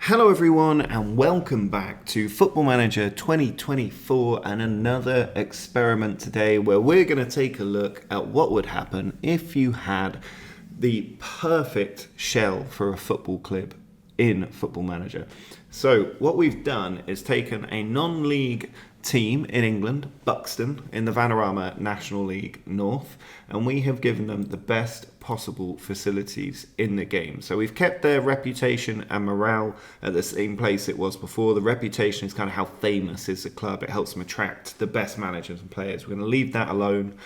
Hello everyone and welcome back to Football Manager 2024 and another experiment today where we're going to take a look at what would happen if you had the perfect shell for a football club in Football Manager. So what we've done is taken a non-league team in England, Buxton, in the Vanarama National League North, and we have given them the best possible facilities in the game. So we've kept their reputation and morale at the same place it was before. The reputation is kind of how famous is the club. It helps them attract the best managers and players. We're going to leave that alone.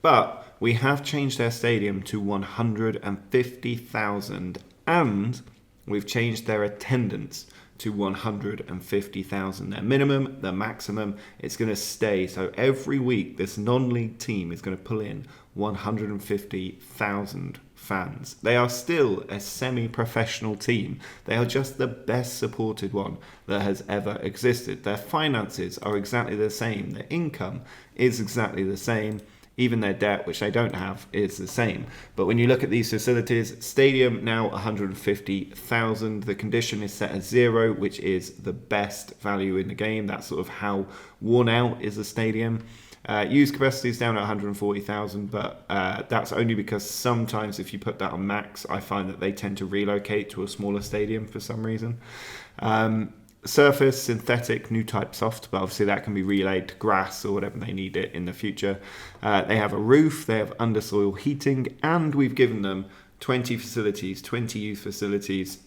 But we have changed their stadium to 150,000 and we've changed their attendance to 150,000. Their minimum, their maximum, it's going to stay. So every week, this non-league team is going to pull in 150,000 fans. They are still a semi-professional team. They are just the best supported one that has ever existed. Their finances are exactly the same. Their income is exactly the same. Even their debt, which they don't have, is the same. But when you look at these facilities, stadium now 150,000. The condition is set at 0, which is the best value in the game. That's sort of how worn out is the stadium. Used capacity is down at 140,000, but that's only because sometimes if you put that on max, I find that they tend to relocate to a smaller stadium for some reason. Surface, synthetic, new type soft, but obviously that can be relayed to grass or whatever they need it in the future. They have a roof, they have undersoil heating, and we've given them 20 facilities, 20 youth facilities,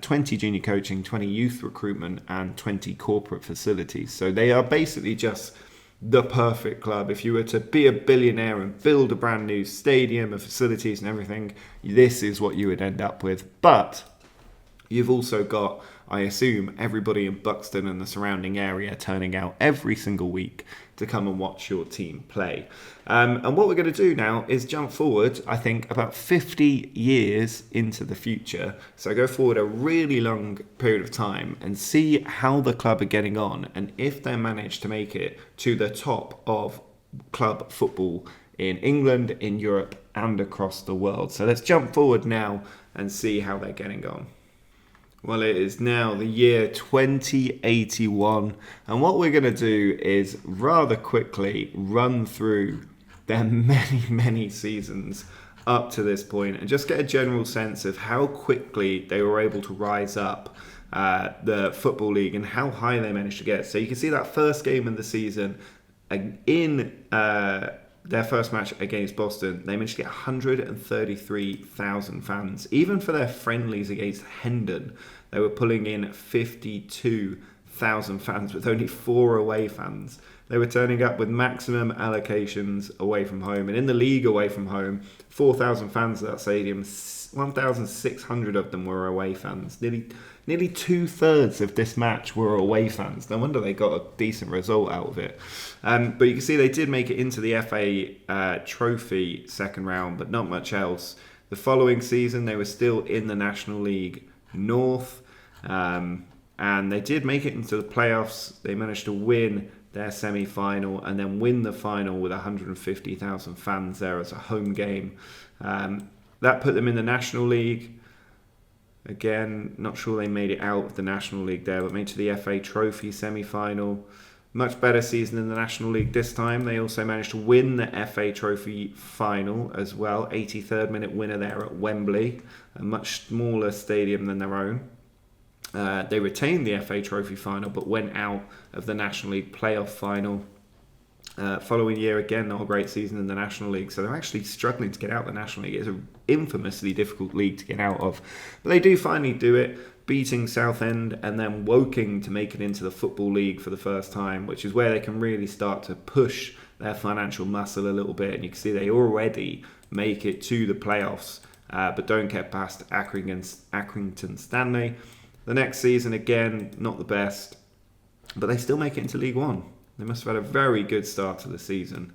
20 junior coaching, 20 youth recruitment, and 20 corporate facilities. So they are basically just the perfect club. If you were to be a billionaire and build a brand new stadium and facilities and everything, this is what you would end up with. But you've also got, I assume, everybody in Buxton and the surrounding area turning out every single week to come and watch your team play. And what we're going to do now is jump forward, I think, about 50 years into the future. So go forward a really long period of time and see how the club are getting on and if they manage to make it to the top of club football in England, in Europe, and across the world. So let's jump forward now and see how they're getting on. Well, it is now the year 2081, and what we're going to do is rather quickly run through their many seasons up to this point and just get a general sense of how quickly they were able to rise up the Football League and how high they managed to get. So you can see that first game of the season in their first match against Boston, they managed to get 133,000 fans. Even for their friendlies against Hendon, they were pulling in 52,000 fans with only 4 away fans. They were turning up with maximum allocations away from home. And in the league away from home, 4,000 fans at that stadium, 1,600 of them were away fans. Nearly 2/3 of this match were away fans. No wonder they got a decent result out of it. But you can see they did make it into the FA Trophy second round, but not much else. The following season, they were still in the National League North, and they did make it into the playoffs. They managed to win their semi-final and then win the final with 150,000 fans there as a home game. That put them in the National League. Again, not sure they made it out of the National League there, but made to the FA Trophy semi-final. Much better season in the National League this time. They also managed to win the FA Trophy final as well. 83rd minute winner there at Wembley, a much smaller stadium than their own. They retained the FA Trophy final, but went out of the National League playoff final. Following year, again, not a great season in the National League, so they're actually struggling to get out of the National League. It's an infamously difficult league to get out of, but they do finally do it, beating Southend and then Woking to make it into the Football League for the first time, which is where they can really start to push their financial muscle a little bit. And you can see they already make it to the playoffs, but don't get past Accrington Stanley. The next season, again, not the best, but they still make it into League One. They must have had a very good start to the season.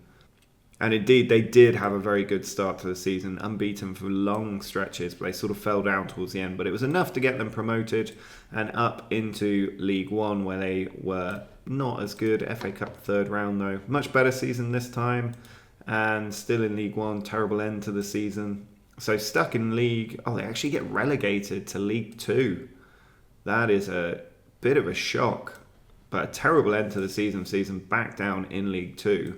And indeed, they did have a very good start to the season, unbeaten for long stretches, but they sort of fell down towards the end. But it was enough to get them promoted and up into League One, where they were not as good. FA Cup third round, though. Much better season this time, and still in League One. Terrible end to the season. So stuck in League... Oh, they actually get relegated to League Two. That is a bit of a shock, but a terrible end to the season back down in League Two.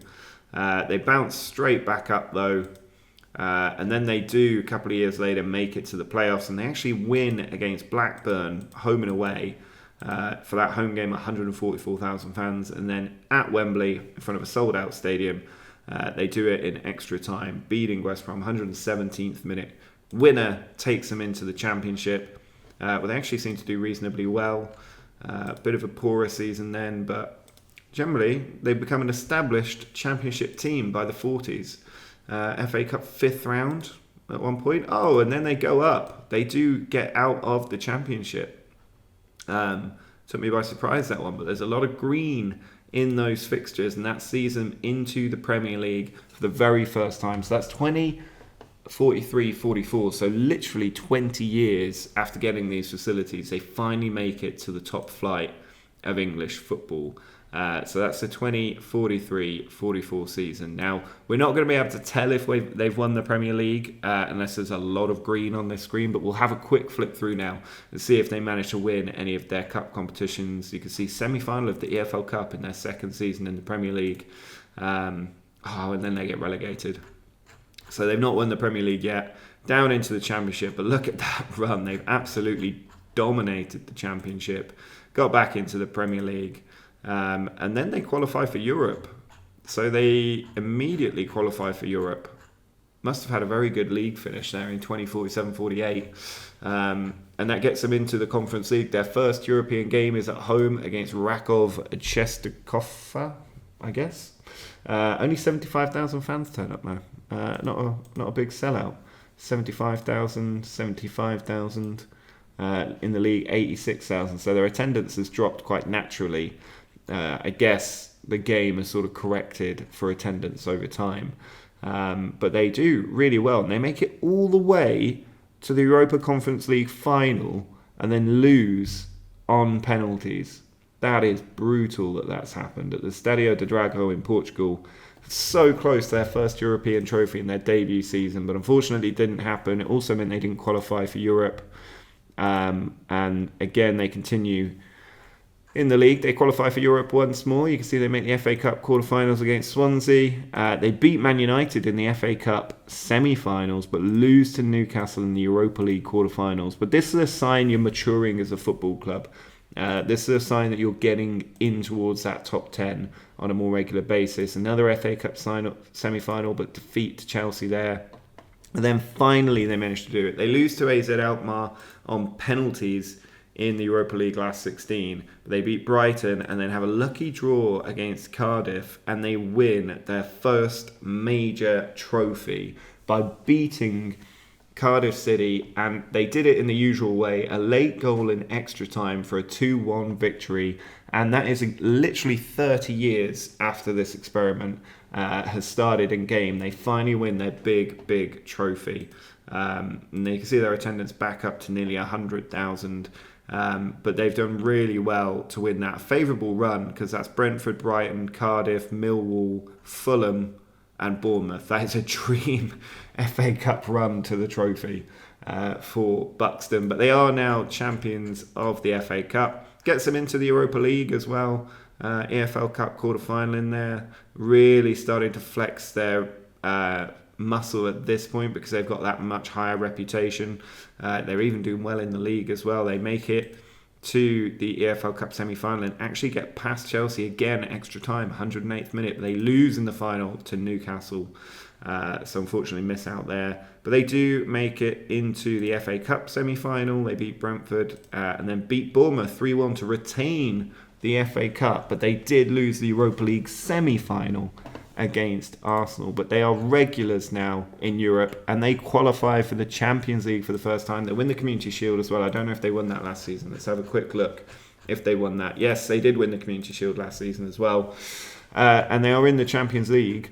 They bounce straight back up though, and then they do a couple of years later make it to the playoffs, and they actually win against Blackburn home and away for that home game, 144,000 fans, and then at Wembley in front of a sold out stadium, they do it in extra time, beating West Brom 117th minute. Winner takes them into the Championship. Well, they actually seem to do reasonably well. A bit of a poorer season then, but generally they become an established Championship team by the 40s. FA Cup 5th round at one point. Oh, and then they go up. They do get out of the Championship. Took me by surprise, that one, but there's a lot of green in those fixtures, and that sees them into the Premier League for the very first time. So that's 43-44, so literally 20 years after getting these facilities, they finally make it to the top flight of English football. So that's the 43-44 season. Now, we're not going to be able to tell if they've won the Premier League unless there's a lot of green on this screen, but we'll have a quick flip through now and see if they manage to win any of their cup competitions. You can see semi-final of the EFL Cup in their second season in the Premier League. And then they get relegated. So they've not won the Premier League yet, down into the Championship, but look at that run. They've absolutely dominated the Championship, got back into the Premier League, and then they qualify for Europe. So they immediately qualify for Europe. Must have had a very good league finish there in 2047-48. And that gets them into the Conference League. Their first European game is at home against Rakov Czestochowa, I guess. Only 75,000 fans turn up now. Not a big sellout. 75,000 in the league, 86,000. So their attendance has dropped quite naturally. I guess the game has sort of corrected for attendance over time. But they do really well, and they make it all the way to the Europa Conference League final and then lose on penalties. That is brutal that that's happened at the Estádio do Dragão in Portugal. So close to their first European trophy in their debut season, but unfortunately it didn't happen. It also meant they didn't qualify for Europe. And again, they continue in the league. They qualify for Europe once more. You can see they make the FA Cup quarterfinals against Swansea. They beat Man United in the FA Cup semi-finals, but lose to Newcastle in the Europa League quarterfinals. But this is a sign you're maturing as a football club. This is a sign that you're getting in towards that top 10 on a more regular basis. Another FA Cup semi-final, but defeat to Chelsea there. And then finally they managed to do it. They lose to AZ Alkmaar on penalties in the Europa League last 16. But they beat Brighton and then have a lucky draw against Cardiff, and they win their first major trophy by beating Cardiff City, and they did it in the usual way, a late goal in extra time for a 2-1 victory, and that is literally 30 years after this experiment has started in game. They finally win their big trophy, and you can see their attendance back up to nearly 100,000, but they've done really well to win that favourable run, because that's Brentford, Brighton, Cardiff, Millwall, Fulham and Bournemouth. That is a dream FA Cup run to the trophy for Buxton. But they are now champions of the FA Cup. Gets them into the Europa League as well. EFL Cup quarter-final in there. Really starting to flex their muscle at this point, because they've got that much higher reputation. They're even doing well in the league as well. They make it to the EFL Cup semi-final and actually get past Chelsea again extra time, 108th minute. But they lose in the final to Newcastle, so unfortunately miss out there. But they do make it into the FA Cup semi-final. They beat Brentford and then beat Bournemouth 3-1 to retain the FA Cup. But they did lose the Europa League semi-final against Arsenal, but they are regulars now in Europe, and they qualify for the Champions League for the first time. They win the Community Shield as well. I don't know if they won that last season. Let's have a quick look if they won that. Yes, they did win the Community Shield last season as well, and they are in the Champions League.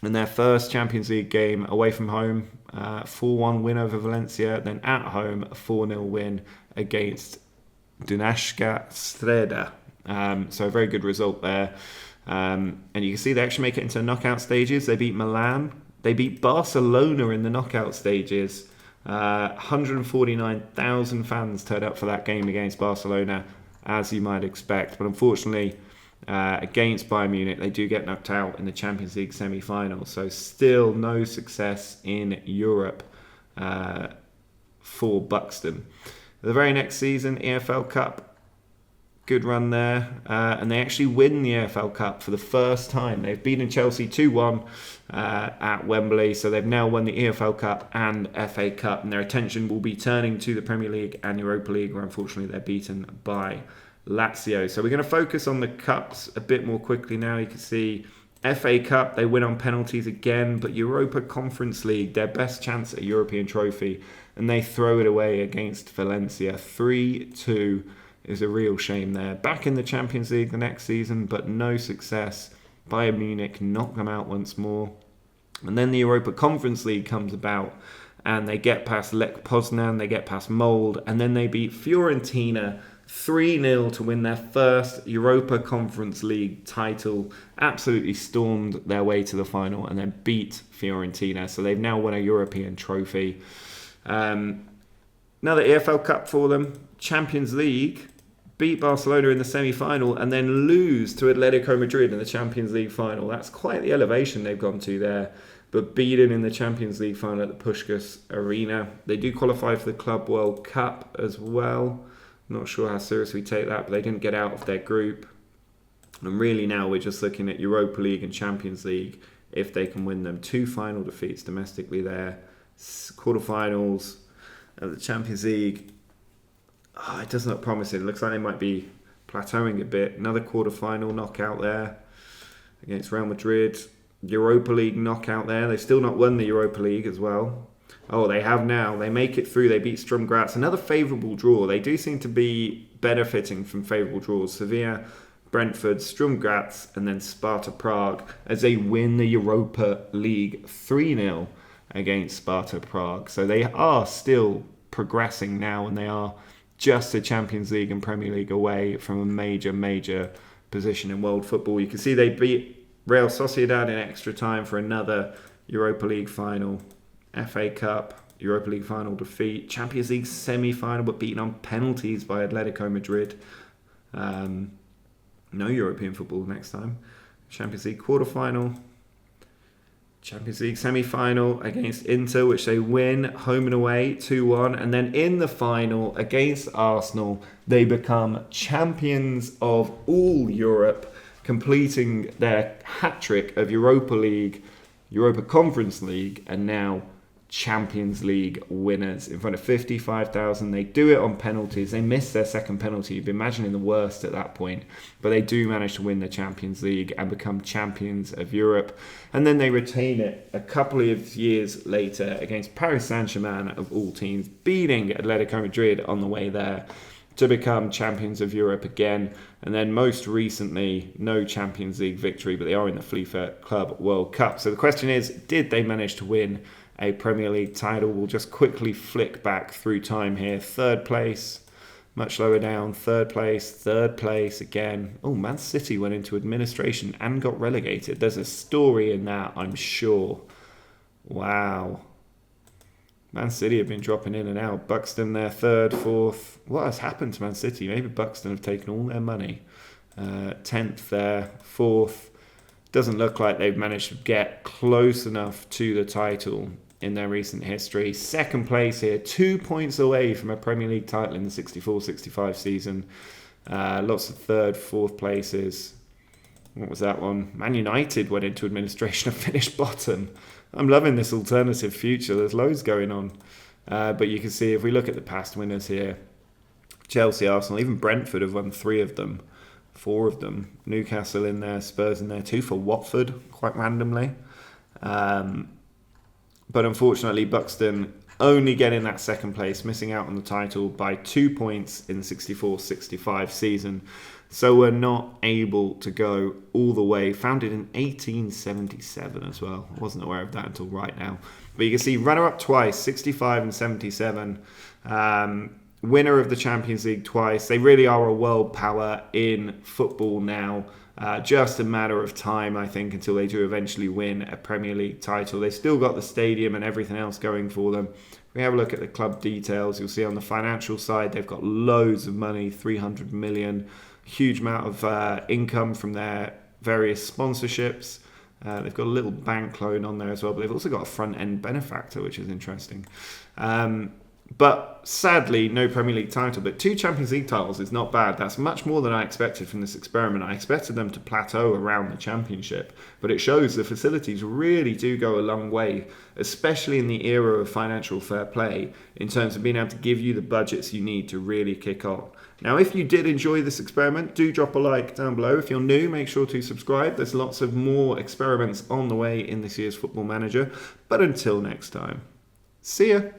In their first Champions League game away from home, 4-1 win over Valencia, then at home a 4-0 win against Dunajska Streda. So a very good result there. And you can see they actually make it into knockout stages. They beat Milan. They beat Barcelona in the knockout stages. 149,000 fans turned up for that game against Barcelona, as you might expect. But unfortunately, against Bayern Munich, they do get knocked out in the Champions League semi-final. So still no success in Europe for Buxton. The very next season, EFL Cup, good run there. And they actually win the EFL Cup for the first time. They've beaten Chelsea 2-1 at Wembley. So they've now won the EFL Cup and FA Cup. And their attention will be turning to the Premier League and Europa League, where unfortunately they're beaten by Lazio. So we're going to focus on the cups a bit more quickly now. You can see FA Cup, they win on penalties again, but Europa Conference League, their best chance at a European trophy, and they throw it away against Valencia. 3-2 is a real shame there. Back in the Champions League the next season, but no success. Bayern Munich knock them out once more. And then the Europa Conference League comes about, and they get past Lech Poznan, they get past Mold, and then they beat Fiorentina 3-0 to win their first Europa Conference League title. Absolutely stormed their way to the final and then beat Fiorentina. So they've now won a European trophy. Another EFL Cup for them. Champions League, beat Barcelona in the semi-final and then lose to Atletico Madrid in the Champions League final. That's quite the elevation they've gone to there. But beaten in the Champions League final at the Puskás Arena. They do qualify for the Club World Cup as well. Not sure how seriously we take that, but they didn't get out of their group. And really now we're just looking at Europa League and Champions League, if they can win them. 2 final defeats domestically there. Quarterfinals of the Champions League. It doesn't look promising. It looks like they might be plateauing a bit. Another quarterfinal knockout there against Real Madrid. Europa League knockout there. They've still not won the Europa League as well. Oh, they have now. They make it through. They beat Sturm Graz. Another favourable draw. They do seem to be benefiting from favourable draws. Sevilla, Brentford, Sturm Graz, and then Sparta Prague as they win the Europa League 3-0 against Sparta Prague. So they are still progressing now, and they are just a Champions League and Premier League away from a major position in world football. You can see they beat Real Sociedad in extra time for another Europa League final. FA Cup, Europa League final defeat, Champions League semi-final but beaten on penalties by Atletico Madrid. No European football next time. Champions League quarter-final, Champions League semi-final against Inter, which they win home and away 2-1, and then in the final against Arsenal, they become champions of all Europe, completing their hat-trick of Europa League, Europa Conference League, and now Champions League winners in front of 55,000. They do it on penalties. They miss their second penalty. You'd be imagining the worst at that point. But they do manage to win the Champions League and become champions of Europe. And then they retain it a couple of years later against Paris Saint-Germain, of all teams, beating Atletico Madrid on the way there to become champions of Europe again. And then most recently, no Champions League victory, but they are in the FIFA Club World Cup. So the question is, did they manage to win a Premier League title? We'll just quickly flick back through time here. 3rd place, much lower down. 3rd place again. Oh, Man City went into administration and got relegated. There's a story in that, I'm sure. Wow. Man City have been dropping in and out. Buxton there, 3rd, 4th. What has happened to Man City? Maybe Buxton have taken all their money. 10th there, 4th. Doesn't look like they've managed to get close enough to the title in their recent history. 2nd place here, 2 points away from a Premier League title in the 64-65 season. Lots of 3rd, 4th places. What was that one? Man United went into administration and finished bottom. I'm loving this alternative future. There's loads going on. But you can see, if we look at the past winners here, Chelsea, Arsenal, even Brentford have won 3 of them. 4 of them. Newcastle in there, Spurs in there, 2 for Watford, quite randomly. But unfortunately, Buxton only getting that 2nd place, missing out on the title by 2 points in the 64-65 season. So we're not able to go all the way. Founded in 1877 as well. I wasn't aware of that until right now. But you can see runner-up twice, 65 and 77. winner of the Champions League twice. They really are a world power in football now. Just a matter of time, I think, until they do eventually win a Premier League title. They've still got the stadium and everything else going for them. If we have a look at the club details, you'll see on the financial side, they've got loads of money, 300 million, huge amount of income from their various sponsorships. They've got a little bank loan on there as well, but they've also got a front-end benefactor, which is interesting. But sadly, no Premier League title. But 2 Champions League titles is not bad. That's much more than I expected from this experiment. I expected them to plateau around the Championship. But it shows the facilities really do go a long way, especially in the era of financial fair play, in terms of being able to give you the budgets you need to really kick on. Now, if you did enjoy this experiment, do drop a like down below. If you're new, make sure to subscribe. There's lots of more experiments on the way in this year's Football Manager. But until next time, see ya.